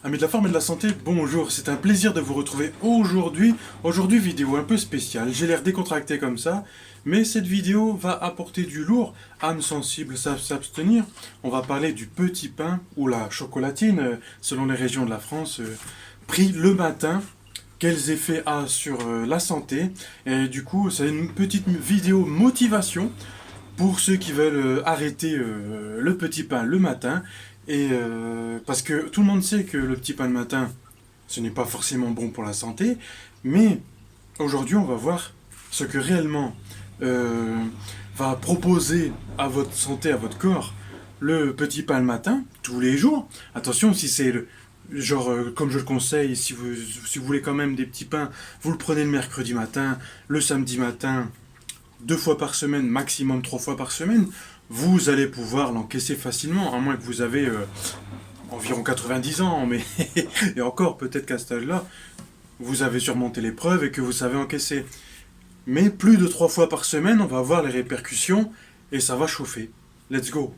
Amis de la forme et de la santé, bonjour, c'est un plaisir de vous retrouver aujourd'hui. Aujourd'hui, vidéo un peu spéciale, j'ai l'air décontracté comme ça, mais cette vidéo va apporter du lourd. Âmes sensibles savent s'abstenir. On va parler du petit pain ou la chocolatine, selon les régions de la France, pris le matin. Quels effets a sur la santé. Et du coup, c'est une petite vidéo motivation pour ceux qui veulent arrêter le petit pain le matin. Et parce que tout le monde sait que le petit pain le matin, ce n'est pas forcément bon pour la santé, mais aujourd'hui on va voir ce que réellement euh, va proposer à votre santé, à votre corps, le petit pain le matin, tous les jours. Attention, si c'est le genre, comme je le conseille, si vous voulez quand même des petits pains, vous le prenez le mercredi matin, le samedi matin, 2 fois par semaine, maximum 3 fois par semaine, vous allez pouvoir l'encaisser facilement, à moins que vous avez environ 90 ans, mais et encore, peut-être qu'à cet âge-là, vous avez surmonté l'épreuve et que vous savez encaisser. Mais plus de 3 fois par semaine, on va voir les répercussions et ça va chauffer. Let's go!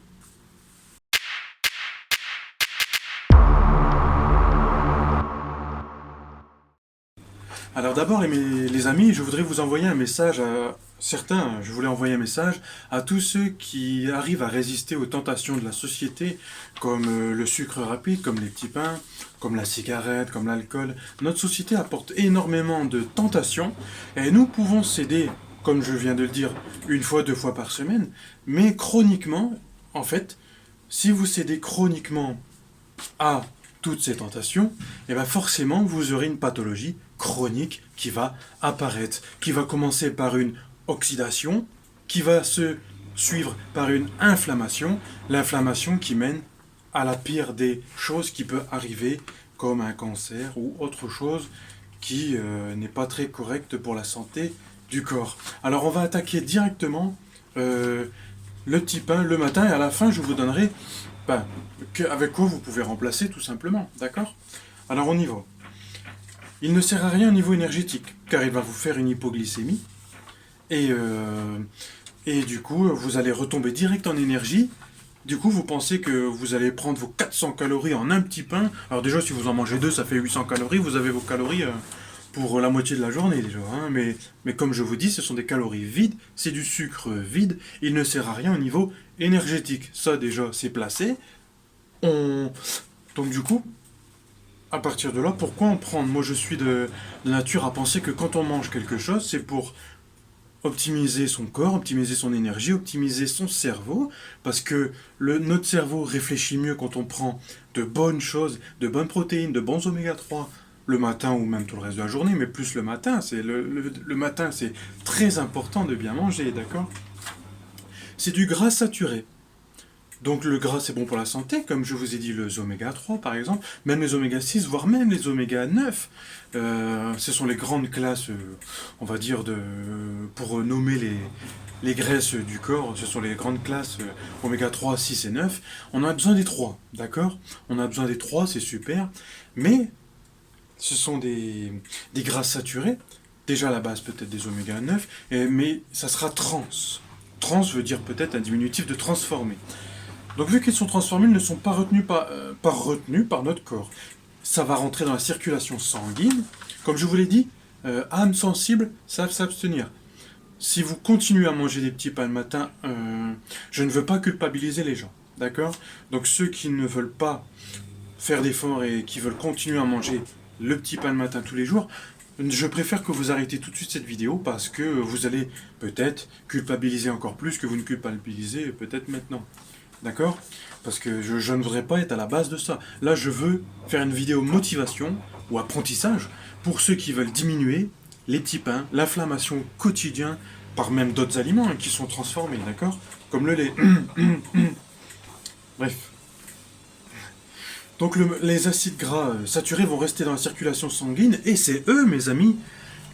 Alors d'abord les amis, je voudrais vous envoyer un message à certains, je voulais envoyer un message à tous ceux qui arrivent à résister aux tentations de la société, comme le sucre rapide, comme les petits pains, comme la cigarette, comme l'alcool. Notre société apporte énormément de tentations et nous pouvons céder, comme je viens de le dire, 1 fois, 2 fois par semaine, mais chroniquement, en fait, si vous cédez chroniquement à toutes ces tentations, et bien forcément vous aurez une pathologie chronique qui va apparaître, qui va commencer par une oxydation, qui va se suivre par une inflammation, l'inflammation qui mène à la pire des choses qui peut arriver, comme un cancer ou autre chose qui n'est pas très correcte pour la santé du corps. Alors on va attaquer directement le petit pain le matin et à la fin je vous donnerai ben, avec quoi vous pouvez remplacer tout simplement, d'accord? Alors on y va. Il ne sert à rien au niveau énergétique, car il va vous faire une hypoglycémie, et, euh, et du coup vous allez retomber direct en énergie. Du coup vous pensez que vous allez prendre vos 400 calories en un petit pain. Alors déjà si vous en mangez deux ça fait 800 calories, vous avez vos calories pour la moitié de la journée déjà, hein. Mais comme je vous dis, ce sont des calories vides, c'est du sucre vide, il ne sert à rien au niveau énergétique. Ça déjà, c'est placé. On... Donc du coup, à partir de là, pourquoi en prendre? Moi je suis de nature à penser que quand on mange quelque chose, c'est pour optimiser son corps, optimiser son énergie, optimiser son cerveau, parce que notre cerveau réfléchit mieux quand on prend de bonnes choses, de bonnes protéines, de bons oméga 3, le matin ou même tout le reste de la journée, mais plus le matin. Le matin, c'est très important de bien manger, d'accord? C'est du gras saturé. Donc le gras, c'est bon pour la santé, comme je vous ai dit, les oméga 3 par exemple, même les oméga 6 voire même les oméga 9. Ce sont les grandes classes, on va dire, pour nommer les graisses du corps, ce sont les grandes classes oméga 3 6 et 9. On a besoin des trois, d'accord? On a besoin des trois, c'est super, mais ce sont des gras saturés, déjà à la base peut-être des oméga 9, mais ça sera trans. Trans veut dire peut-être un diminutif de transformer. Donc vu qu'ils sont transformés, ils ne sont pas retenus par notre corps. Ça va rentrer dans la circulation sanguine. Comme je vous l'ai dit, âmes sensibles savent s'abstenir. Si vous continuez à manger des petits pains le matin, je ne veux pas culpabiliser les gens. D'accord? Donc ceux qui ne veulent pas faire d'efforts et qui veulent continuer à manger le petit pain le matin tous les jours, je préfère que vous arrêtez tout de suite cette vidéo parce que vous allez peut-être culpabiliser encore plus que vous ne culpabilisez peut-être maintenant. D'accord? Parce que je ne voudrais pas être à la base de ça. Là, je veux faire une vidéo motivation ou apprentissage pour ceux qui veulent diminuer les petits pains, l'inflammation quotidienne par même d'autres aliments qui sont transformés, d'accord? Comme le lait. Bref. Donc les acides gras saturés vont rester dans la circulation sanguine et c'est eux, mes amis,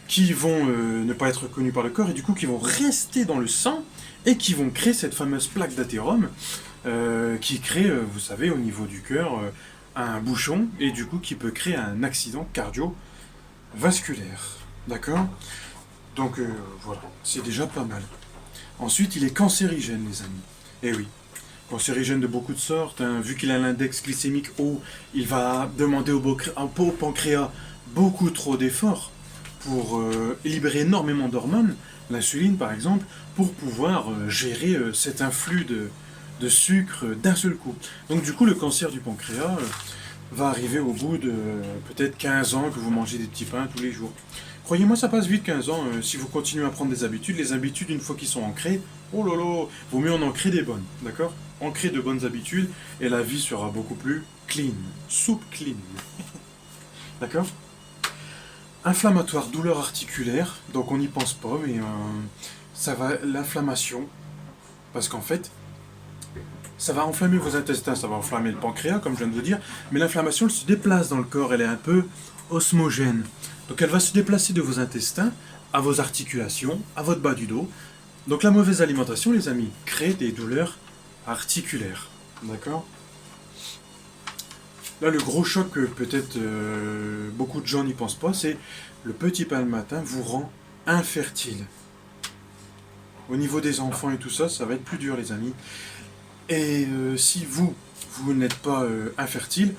qui vont ne pas être reconnus par le corps et du coup qui vont rester dans le sang et qui vont créer cette fameuse plaque d'athérome qui crée, vous savez, au niveau du cœur, un bouchon et du coup qui peut créer un accident cardiovasculaire. D'accord? Donc voilà, c'est déjà pas mal. Ensuite, il est cancérigène, les amis. Eh oui. cancérigène de beaucoup de sortes, hein. Vu qu'il a l'index glycémique haut, il va demander au pancréas beaucoup trop d'efforts pour libérer énormément d'hormones, l'insuline par exemple, pour pouvoir gérer cet influx de sucre d'un seul coup. Donc du coup, le cancer du pancréas va arriver au bout de peut-être 15 ans que vous mangez des petits pains tous les jours. Croyez-moi, ça passe vite 15 ans si vous continuez à prendre des habitudes. Les habitudes, une fois qu'ils sont ancrées, oh là là, vaut mieux en ancrer des bonnes, d'accord? Ancrer de bonnes habitudes et la vie sera beaucoup plus clean, soupe clean, d'accord? Inflammatoire, douleur articulaire, donc on n'y pense pas, mais ça va, l'inflammation, parce qu'en fait, ça va enflammer vos intestins, ça va enflammer le pancréas, comme je viens de vous dire, mais l'inflammation, elle se déplace dans le corps, elle est un peu osmogène. Donc elle va se déplacer de vos intestins à vos articulations, à votre bas du dos. Donc la mauvaise alimentation, les amis, crée des douleurs articulaires. D'accord? Là, le gros choc que peut-être beaucoup de gens n'y pensent pas, c'est le petit pain le matin vous rend infertile. Au niveau des enfants et tout ça, ça va être plus dur, les amis. Et si vous n'êtes pas infertile,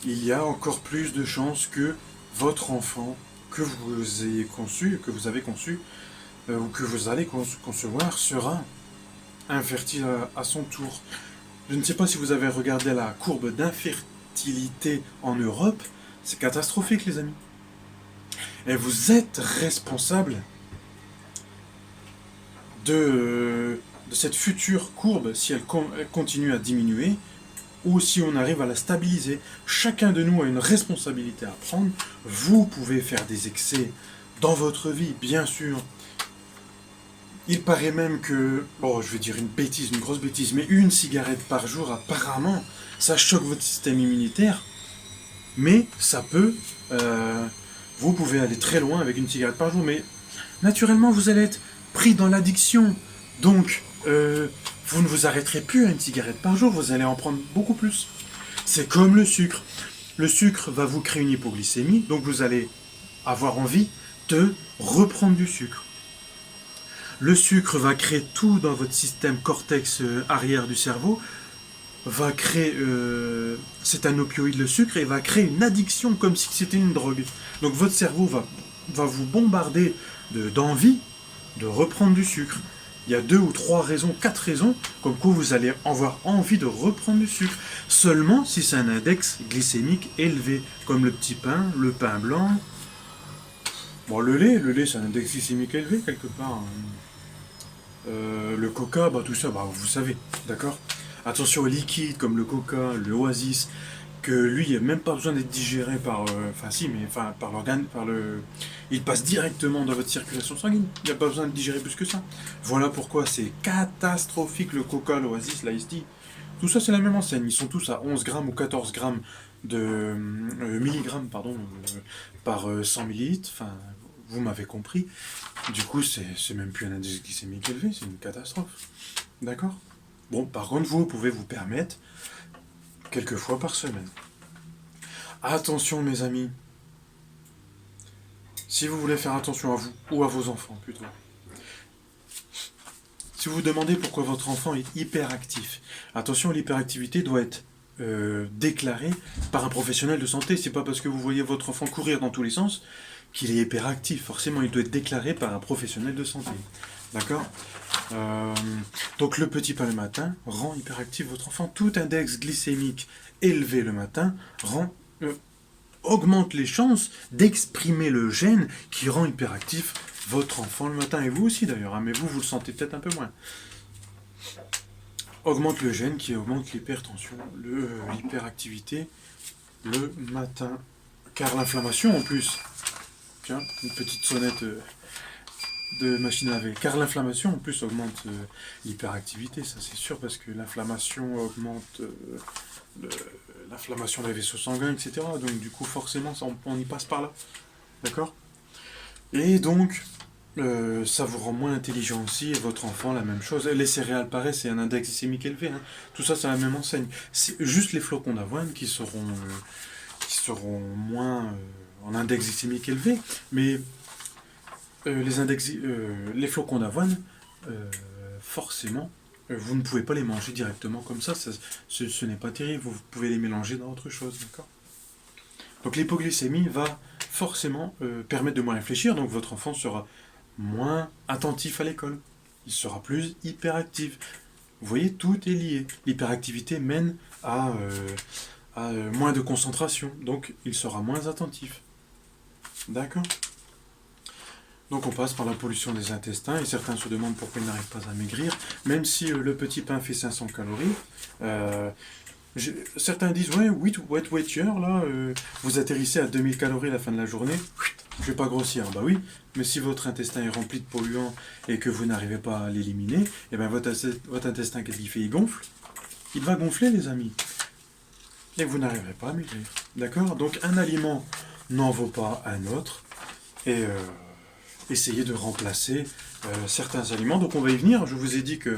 il y a encore plus de chances que votre enfant que vous ayez conçu, que vous avez conçu, ou que vous allez concevoir, sera infertile à son tour. Je ne sais pas si vous avez regardé la courbe d'infertilité en Europe, c'est catastrophique, les amis. Et vous êtes responsable de cette future courbe, si elle continue à diminuer, ou si on arrive à la stabiliser. Chacun de nous a une responsabilité à prendre. Vous pouvez faire des excès dans votre vie, bien sûr. Il paraît même que, bon, je vais dire une bêtise, une grosse bêtise, mais une cigarette par jour, apparemment, ça choque votre système immunitaire. Mais ça peut, vous pouvez aller très loin avec une cigarette par jour, mais naturellement, vous allez être pris dans l'addiction. Donc, vous ne vous arrêterez plus à une cigarette par jour, vous allez en prendre beaucoup plus. C'est comme le sucre. Le sucre va vous créer une hypoglycémie, donc vous allez avoir envie de reprendre du sucre. Le sucre va créer tout dans votre système cortex arrière du cerveau, va créer, c'est un opioïde le sucre, et va créer une addiction comme si c'était une drogue. Donc votre cerveau va vous bombarder d'envie de reprendre du sucre. Il y a 2 ou 3 raisons, 4 raisons, comme quoi vous allez avoir envie de reprendre du sucre. Seulement si c'est un index glycémique élevé, comme le petit pain, le pain blanc. Bon, le lait c'est un index glycémique élevé quelque part. Le coca, bah tout ça, bah vous savez, d'accord? Attention aux liquides comme le coca, le oasis, que lui, il n'y a même pas besoin d'être digéré par, enfin si, mais enfin par l'organe, il passe directement dans votre circulation sanguine. Il n'y a pas besoin de digérer plus que ça. Voilà pourquoi c'est catastrophique le coca, l'oasis, l'ice tea. Tout ça c'est la même enseigne. Ils sont tous à 11 grammes ou 14 grammes de milligrammes, pardon, par 100 millilitres. Enfin, vous m'avez compris. Du coup, c'est même plus un indice glycémique élevé, c'est une catastrophe. D'accord? Bon, par contre, vous pouvez vous permettre quelques fois par semaine. Attention, mes amis. Si vous voulez faire attention à vous, ou à vos enfants plutôt. Si vous vous demandez pourquoi votre enfant est hyperactif, attention, l'hyperactivité doit être déclarée par un professionnel de santé. C'est pas parce que vous voyez votre enfant courir dans tous les sens qu'il est hyperactif. Forcément, il doit être déclaré par un professionnel de santé. D'accord? Donc le petit pain le matin rend hyperactif votre enfant. Tout index glycémique élevé le matin augmente les chances d'exprimer le gène qui rend hyperactif votre enfant le matin. Et vous aussi d'ailleurs, hein, mais vous le sentez peut-être un peu moins. Augmente le gène qui augmente l'hypertension, l'hyperactivité le matin. Car l'inflammation en plus, tiens, une petite sonnette de machine à laver. Car l'inflammation en plus augmente l'hyperactivité, ça c'est sûr, parce que l'inflammation augmente l'inflammation des vaisseaux sanguins, etc. Donc du coup forcément on y passe par là. D'accord? Et donc ça vous rend moins intelligent aussi, et votre enfant la même chose. Les céréales pareil, c'est un index glycémique élevé. Hein. Tout ça c'est la même enseigne. C'est juste les flocons d'avoine qui seront moins en index glycémique élevé, mais les flocons d'avoine, forcément, vous ne pouvez pas les manger directement comme ça, ce n'est pas terrible, vous pouvez les mélanger dans autre chose, d'accord? Donc l'hypoglycémie va forcément permettre de moins réfléchir, donc votre enfant sera moins attentif à l'école, il sera plus hyperactif. Vous voyez, tout est lié. L'hyperactivité mène à moins de concentration, donc il sera moins attentif. D'accord? Donc on passe par la pollution des intestins, et certains se demandent pourquoi ils n'arrivent pas à maigrir, même si le petit pain fait 500 calories. Certains disent, ouais, wait waiter, là, vous atterrissez à 2000 calories à la fin de la journée, je vais pas grossir. Bah oui, mais si votre intestin est rempli de polluants et que vous n'arrivez pas à l'éliminer, et ben votre intestin, qu'est-ce qu'il fait? Il gonfle. Il va gonfler, les amis. Et vous n'arriverez pas à maigrir. D'accord? Donc un aliment n'en vaut pas un autre. Et essayez de remplacer certains aliments. Donc on va y venir. Je vous ai dit que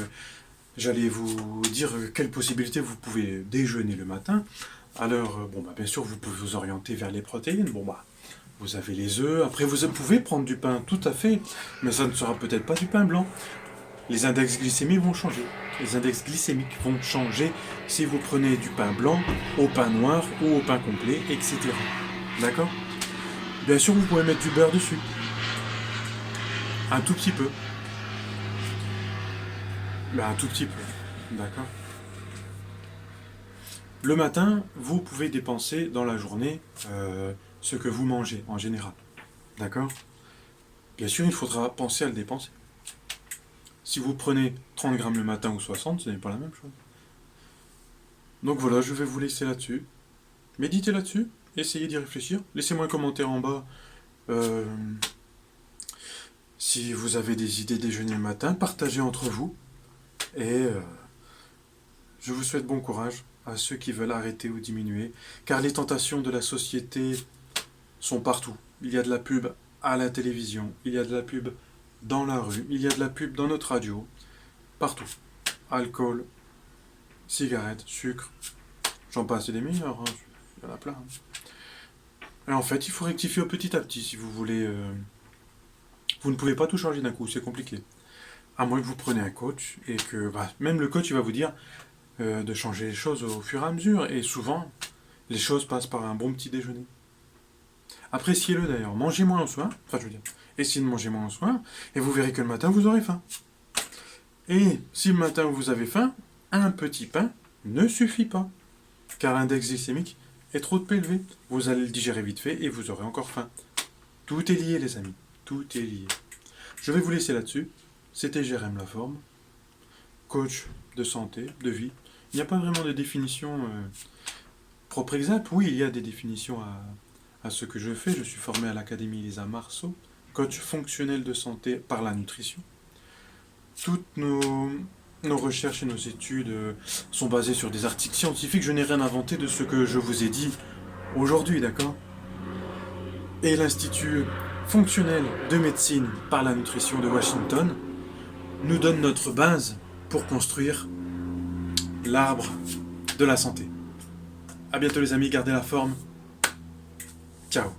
j'allais vous dire quelles possibilités vous pouvez déjeuner le matin. Alors, bien sûr, vous pouvez vous orienter vers les protéines. Vous avez les œufs. Après, vous pouvez prendre du pain, tout à fait. Mais ça ne sera peut-être pas du pain blanc. Les index glycémiques vont changer. Les index glycémiques vont changer si vous prenez du pain blanc au pain noir ou au pain complet, etc. D'accord? Bien sûr, vous pouvez mettre du beurre dessus. Un tout petit peu. Un tout petit peu. D'accord? Le matin, vous pouvez dépenser dans la journée ce que vous mangez en général. D'accord? Bien sûr, il faudra penser à le dépenser. Si vous prenez 30 grammes le matin ou 60, ce n'est pas la même chose. Donc voilà, je vais vous laisser là-dessus. Méditez là-dessus, essayez d'y réfléchir. Laissez-moi un commentaire en bas si vous avez des idées déjeuner le matin. Partagez entre vous. Et je vous souhaite bon courage à ceux qui veulent arrêter ou diminuer. Car les tentations de la société sont partout. Il y a de la pub à la télévision, il y a de la pub dans la rue, il y a de la pub dans notre radio, partout. Alcool, cigarettes, sucre, j'en passe des meilleurs, hein. Il y en a plein. Hein. Et en fait, il faut rectifier petit à petit si vous voulez. Vous ne pouvez pas tout changer d'un coup, c'est compliqué. À moins que vous preniez un coach et que même le coach il va vous dire de changer les choses au fur et à mesure. Et souvent, les choses passent par un bon petit déjeuner. Appréciez-le d'ailleurs, mangez moins le soir, essayez de manger moins le soir, et vous verrez que le matin vous aurez faim. Et si le matin vous avez faim, un petit pain ne suffit pas, car l'index glycémique est trop élevé. Vous allez le digérer vite fait et vous aurez encore faim. Tout est lié les amis, tout est lié. Je vais vous laisser là-dessus, c'était Jérém Laforme, coach de santé, de vie. Il n'y a pas vraiment de définition propre exacte, oui il y a des définitions à ce que je fais. Je suis formé à l'Académie Elisa Marceau, coach fonctionnel de santé par la nutrition. Toutes nos recherches et nos études sont basées sur des articles scientifiques. Je n'ai rien inventé de ce que je vous ai dit aujourd'hui, d'accord? Et l'Institut fonctionnel de médecine par la nutrition de Washington nous donne notre base pour construire l'arbre de la santé. A bientôt les amis, gardez la forme. Ciao.